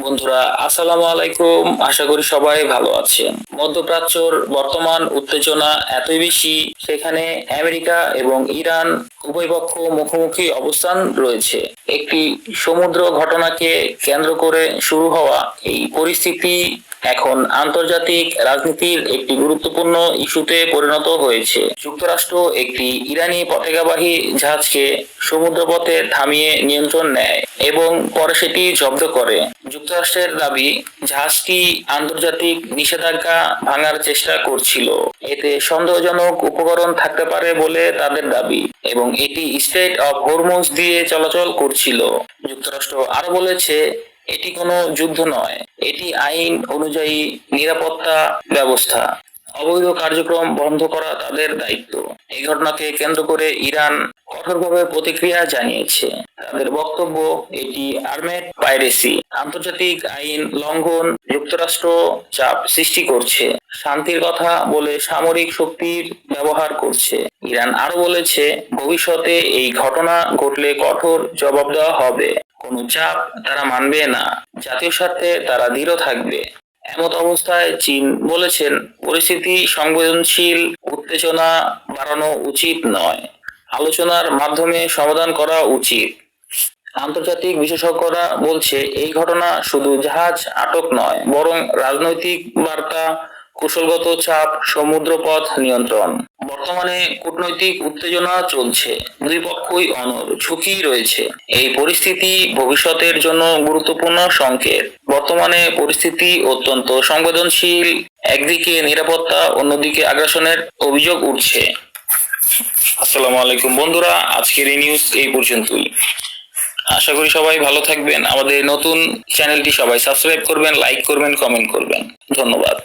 বন্ধুরা, আসসালামু আলাইকুম। আশা করি সবাই ভালো আছেন। মধ্যপ্রাচ্যর বর্তমান উত্তেজনা এতই বেশি, সেখানে আমেরিকা এবং ইরান উভয় পক্ষ মুখোমুখি অবস্থান রয়েছে। একটি সমুদ্র ঘটনাকে কেন্দ্র করে শুরু হওয়া এই পরিস্থিতি এখন আন্তর্জাতিক রাজনীতির একটি গুরুত্বপূর্ণ ইস্যুতে পরিণত হয়েছে। যুক্তরাষ্ট্র একটি ইরানি পতাকাবাহী জাহাজকে সমুদ্রপথে থামিয়ে নিয়ন্ত্রণ নেয় এবং পরে সেটি জব্দ করে। যুক্তরাষ্ট্রের দাবি, জাহাজটি আন্তর্জাতিক নিষেধাজ্ঞা ভাঙার চেষ্টা করছিল। এতে সন্দেহজনক উপকরণ থাকতে পারে বলে তাদের দাবি এবং এটি স্ট্রেইট অফ হরমুজ দিয়ে চলাচল করছিল। যুক্তরাষ্ট্র আরো বলেছে, এটি কোনো যুদ্ধ নয়, এটি আইন অনুযায়ী নিরাপত্তা ব্যবস্থা। অবৈধ কার্যক্রম বন্ধ করা তাদের দায়িত্ব। এই ঘটনাকে কেন্দ্র করে ইরান কঠোরভাবে প্রতিক্রিয়া জানিয়েছে। তাদের বক্তব্য, এটি আর্মেড পাইরেসি, আন্তর্জাতিক আইন লঙ্ঘন, যুক্তরাষ্ট্র চাপ সৃষ্টি করছে, শান্তির কথা বলে সামরিক শক্তির ব্যবহার করছে। ইরান আরো বলেছে, ভবিষ্যতে এই ঘটনা ঘটলে কঠোর জবাব দেওয়া হবে। কোনো চাপ তারা মানবে না, জাতীয় স্বার্থে তারা দৃঢ় থাকবে। এমত অবস্থায় চীন বলেছেন, পরিস্থিতি সংবেদনশীল, উত্তেজনা বাড়ানো উচিত নয়, আলোচনার মাধ্যমে সমাধান করা উচিত। আন্তর্জাতিক বিশেষজ্ঞরা বলছে, এই ঘটনা শুধু জাহাজ আটক নয়, বরং রাজনৈতিক বার্তা, কৌশলগত চাপ, সমুদ্রপথ নিয়ন্ত্রণ। বর্তমানে কূটনৈতিক উত্তেজনা চলছে, দুই পক্ষই অনড়, ঝুঁকি রয়েছে। এই পরিস্থিতি ভবিষ্যতের জন্য গুরুত্বপূর্ণ সংকেত। বর্তমানে পরিস্থিতি অত্যন্ত সংবেদনশীল, একদিকে নিরাপত্তা, অন্যদিকে আগ্রাসনের অভিযোগ উঠছে। আসসালামু আলাইকুম বন্ধুরা, আজকের এই নিউজ এই পর্যন্তই। আশা করি সবাই ভালো থাকবেন। আমাদের নতুন চ্যানেলটি সবাই সাবস্ক্রাইব করবেন, লাইক করবেন, কমেন্ট করবেন। ধন্যবাদ।